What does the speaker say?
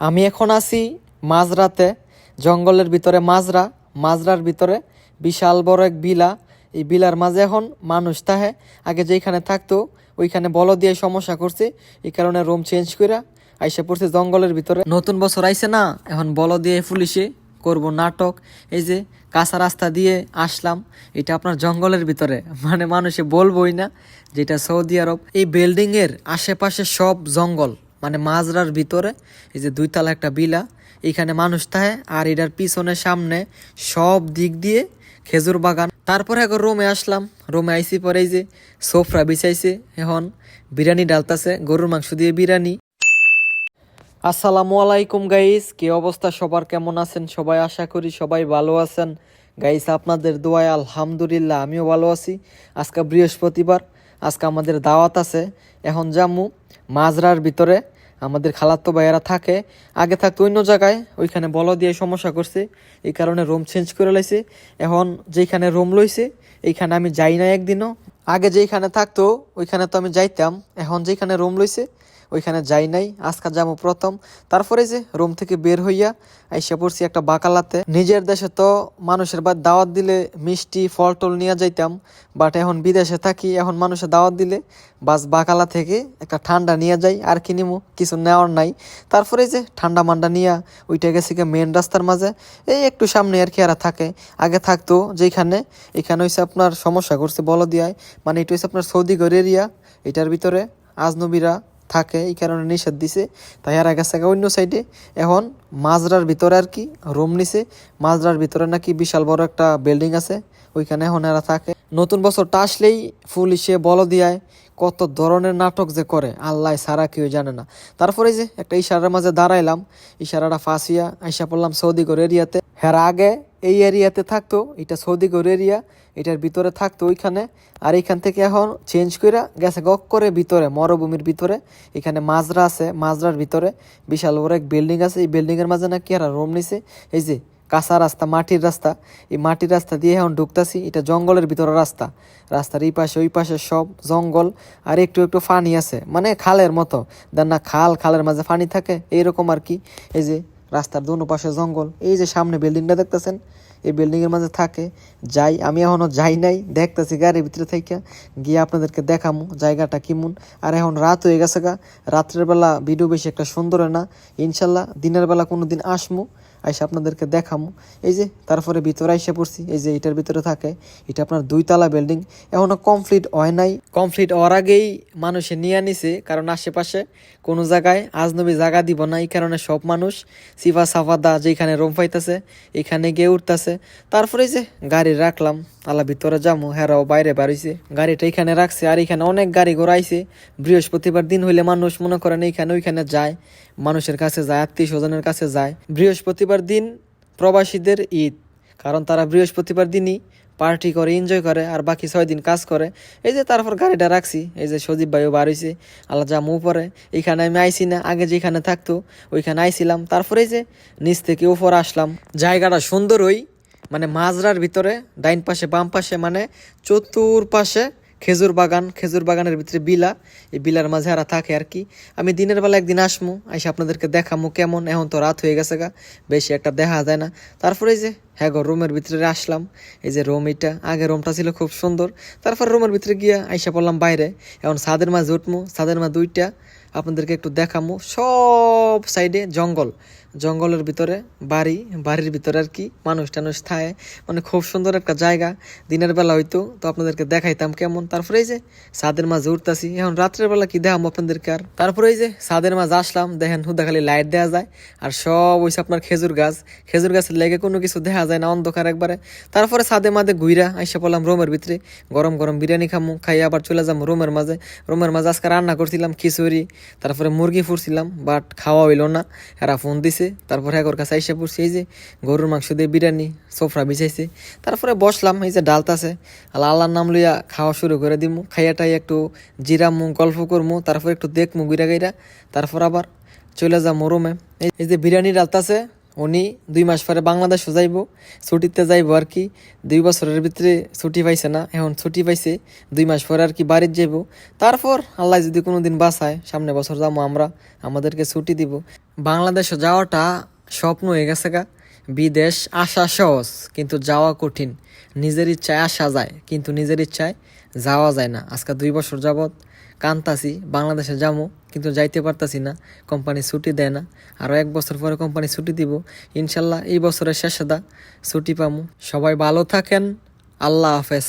আমি এখন আছি মাঝরাতে জঙ্গলের ভিতরে মাজরার ভিতরে বিশাল বড় এক বিলা। এই বিলার মাঝে এখন মানুষ তাহে আগে যেখানে থাকতো ওইখানে বল দিয়ে সমস্যা করছে, এই কারণে রুম চেঞ্জ করে আইসা পড়ছে জঙ্গলের ভিতরে। নতুন বছর আইছে না, এখন বল দিয়ে পুলিশে করব নাটক। এই যে কাঁচা রাস্তা দিয়ে আসলাম, এটা আপনার জঙ্গলের ভিতরে, মানে মানুষে বলবোই না যেটা সৌদি আরব। এই বিল্ডিং এর আশেপাশে সব জঙ্গল, মানে মাজরার ভিতরে এই যে দুইতলা একটা বিলা, এখানে মানুষ থাকে। আর এটার পিছনে সামনে সব দিক দিয়ে খেজুর বাগান। তারপরে এখন রুমে আসলাম, রুমে আইসি পরে এই যে সোফরা বিছাইছে, এখন বিরিয়ানি ডালতাছে, গরুর মাংস দিয়ে বিরিয়ানি। আসসালামু আলাইকুম গাইস, কি অবস্থা সবার, কেমন আছেন সবাই? আশা করি সবাই ভালো আছেন গাইস, আপনাদের দোয়ায় আলহামদুলিল্লাহ আমিও ভালো আছি। আজকে বৃহস্পতিবার, আজকে আমাদের দাওয়াত আছে। এখন যামু মাজরার ভিতরে, আমাদের খালাতো ভাইয়েরা থাকে, আগে থাকতো অন্য জায়গায়, ওইখানে বল দিয়ে সমস্যা করছে, এই কারণে রুম চেঞ্জ করে লাইছে। এখন যেখানে রুম লইছে এইখানে আমি যাই না একদিনও। আগে যেখানে থাকতো ওইখানে তো আমি যাইতাম, এখন যেখানে রুম লইছে ওইখানে যাই নাই, আজকে যাবো প্রথম। তারপরে যে রুম থেকে বের হইয়া আইসা পড়ছি একটা বাকালাতে। নিজের দেশে তো মানুষের বাদ দাওয়াত দিলে মিষ্টি ফল টল নিয়ে যাইতাম, বাট এখন বিদেশে থাকি, এখন মানুষের দাওয়াত দিলে বাস বাকালা থেকে একটা ঠান্ডা নিয়ে যাই, আর কি নিমু, কিছু নেওয়ার নাই। তারপরে যে ঠান্ডা মান্ডা নিয়া ওইটা গেছি মেন রাস্তার মাঝে, এই একটু সামনে আর কি আর থাকে। আগে থাকতো যেখানে, এখানে হয়েছে আপনার সমস্যা করছে বল দিয়ায়, মানে এটা হচ্ছে আপনার সৌদি ঘর এরিয়া, এটার ভিতরে আজনবীরা থাকে, এই কারণে নিষেধ দিছে। তাই আর গেছে অন্য সাইডে, এখন মাজরার ভিতরে আর কি রুম নিছে। মাজরার ভিতরে নাকি বিশাল বড় একটা বিল্ডিং আছে, ওইখানে এখন এরা থাকে। নতুন বছরটা আসলেই পুলিশে বল দিয়ায় কত ধরনের নাটক যে করে আল্লাহ সারা কেউ জানে না। তারপরে যে একটা ইশারার মাঝে দাঁড়াইলাম, ইশারাটা ফাঁসিয়া আইসা পড়লাম সৌদিগর এরিয়াতে। হ্যাঁ, আগে এই এরিয়াতে থাকতো, এটা সৌদিগর এরিয়া, এটার ভিতরে থাকতো ওইখানে। আর এইখান থেকে এখন চেঞ্জ করে গেছে গক করে ভিতরে মরুভূমির ভিতরে, এখানে মাজরা আছে, মাজরার ভিতরে বিশাল বড় এক বিল্ডিং আছে। এই বিল্ডিং এর মাঝে নাকি আর রুম নিছে। এই যে কাঁচা রাস্তা, মাটির রাস্তা, এই মাটির রাস্তা দিয়ে এখন ঢুকতাছি, এটা জঙ্গলের ভিতরে রাস্তা। রাস্তার এই পাশে ওই পাশে সব জঙ্গল, আর একটু একটু পানি আছে, মানে খালের মতো, দেন না খালের মাঝে পানি থাকে এইরকম আর কি। এই যে রাস্তার দোনো পাশে জঙ্গল, এই যে সামনে বিল্ডিংটা দেখতেছেন, এই বিল্ডিং এর মাঝে থাকে। যাই, আমি এখনো যাই নাই, দেখতেছি গাড়ির ভিতরে থেকে গিয়ে আপনাদেরকে দেখামু জায়গাটা কেমন। আর এখন রাত হয়ে গেছে গা, রাত্রের বেলা ভিডিও বেশি একটা সুন্দর হয় না, ইনশাল্লাহ দিনের বেলা কোনো দিন আসমু, আইসা আপনাদেরকে দেখামু। এই যে তারপরে ভিতরে আইসা পড়ছি, এই যে এটার ভিতরে থাকে, এটা আপনার দুইতলা বিল্ডিং, এখনো কমপ্লিট হয় নাই। কমপ্লিট হওয়ার আগেই মানুষে নিয়ে নিছে, কারণ আশেপাশে কোনো জায়গায় আজনবী জায়গা দিব না, এই কারণে সব মানুষ সিফা সাফাদা যেখানে রুম পাইতেছে এখানে গিয়ে উঠতেছে। তারপরে যে গাড়ি রাখলাম, আল্লাহ ভিতরে যাবো, হেরাও বাইরে বাড়িছে, গাড়িটা এখানে রাখছে। আর এখানে অনেক গাড়ি ঘোরাইছে, বৃহস্পতিবার দিন হইলে মানুষ মনে করেন এইখানে ওইখানে যায়, মানুষের কাছে যায়, আত্মীয় স্বজনের কাছে যায়। বৃহস্পতিবার দিন প্রবাসীদের ঈদ, কারণ তারা বৃহস্পতিবার দিনই পার্টি করে, এনজয় করে, আর বাকি 6 দিন কাজ করে। এই যে তারপর গাড়িটা রাখছি, এই যে সজীব ভাইও বার হইছে, আল্লাহ যা মু পরে। এইখানে আমি আইসি না, আগে যেখানে থাকতো ওইখানে আইছিলাম। তারপরে যে নিচ থেকে উপর আসলাম, জায়গাটা সুন্দরই, মানে মাজরার ভিতরে ডাইন পাশে বাম পাশে, মানে চতুর্পাশে খেজুর বাগান, খেজুর বাগানের ভিতরে বিলা, এই বিলার মাঝে এরা থাকে আর কি। আমি দিনের বেলা একদিন আসমু, আইসা আপনাদেরকে দেখামু কেমন। এখন তো রাত হয়ে গেছে গা, বেশি একটা দেখা যায় না। তারপরে এই যে হ্যাঁ গো রুমের ভিতরে আসলাম, এই যে রুম, এটা আগে রুমটা ছিল খুব সুন্দর। তারপর রুমের ভিতরে গিয়া আইসা পড়লাম বাইরে, এখন ছাদের মাঝে উঠমু, ছাদের মাঝে দুইটা আপনাদেরকে একটু দেখামু। সব সাইডে জঙ্গল, জঙ্গলের ভিতরে বাড়ি, বাড়ির ভিতরে আর কি মানুষ টানুষ থাকে, মানে খুব সুন্দর একটা জায়গা। দিনের বেলা হইতো তো আপনাদেরকে দেখাইতাম কেমন। তারপরে এই যে ছাদের মাঝে উঠতাছি, এখন রাত্রের বেলা কি দেখাম আপনাদেরকে আর। তারপরে এই যে ছাদের মাঝে আসলাম, দেখেন হুদা খালি লাইট দেওয়া যায়, আর সব হইছে আপনার খেজুর গাছ, খেজুর গাছের লেগে কোনো কিছু দেখা যায় না, অন্ধকার একবারে। তারপরে ছাদে মাঝে ঘুইরা আইসা পড়লাম রুমের ভিতরে, গরম গরম বিরিয়ানি খামু, খাই আবার চলে যাবো রুমের মাঝে। রুমের মাঝে আজকে রান্না করছিলাম খিচুড়ি, তারপরে মুরগি ফুরছিলাম, বাট খাওয়া হইলো না, এরা ফোন দিছে। তারপরে একর কাছে আইসা পড়ছি, এই যে গরুর মাংস দিয়ে বিরিয়ানি, সোফরা বিছাইছে। তারপরে বসলাম, এই যে ডালতাছে, আল্লাহর নাম লইয়া খাওয়া শুরু করে দিমু। খাইয়াটাই একটু জিরামু, গল্প করমু, তারপর একটু দেখমু গুইরা গাইরা, তারপর আবার চলে যাবো রুমে। এই যে বিরিয়ানি ডালতাছে, উনি 2 মাস পরে বাংলাদেশও যাইব, ছুটিতে যাইব আর কি। 2 বছরের ভিতরে ছুটি পাইছে না, এখন ছুটি পাইছে, 2 মাস পরে আর কি বাড়ির যাইব। তারপর আল্লাহ যদি কোনো দিন বাঁচায় সামনে বছর যাবো আমরা, আমাদেরকে ছুটি দিব। বাংলাদেশে যাওয়াটা স্বপ্ন হয়ে গেছে গা। বিদেশ আসা সহজ কিন্তু যাওয়া কঠিন। নিজের ইচ্ছায় আসা যায় কিন্তু নিজের ইচ্ছায় যাওয়া যায় না। আজকে 2 বছর যাবৎ কান্তাছি বাংলাদেশে যাবো, কিন্তু যাইতে পারতাছি না, কোম্পানি ছুটি দেয় না। আরও 1 বছর পরে কোম্পানি ছুটি দিব, ইনশাল্লাহ এই বছরের শেষে ছুটি পামু। সবাই ভালো থাকেন, আল্লাহ হাফেজ।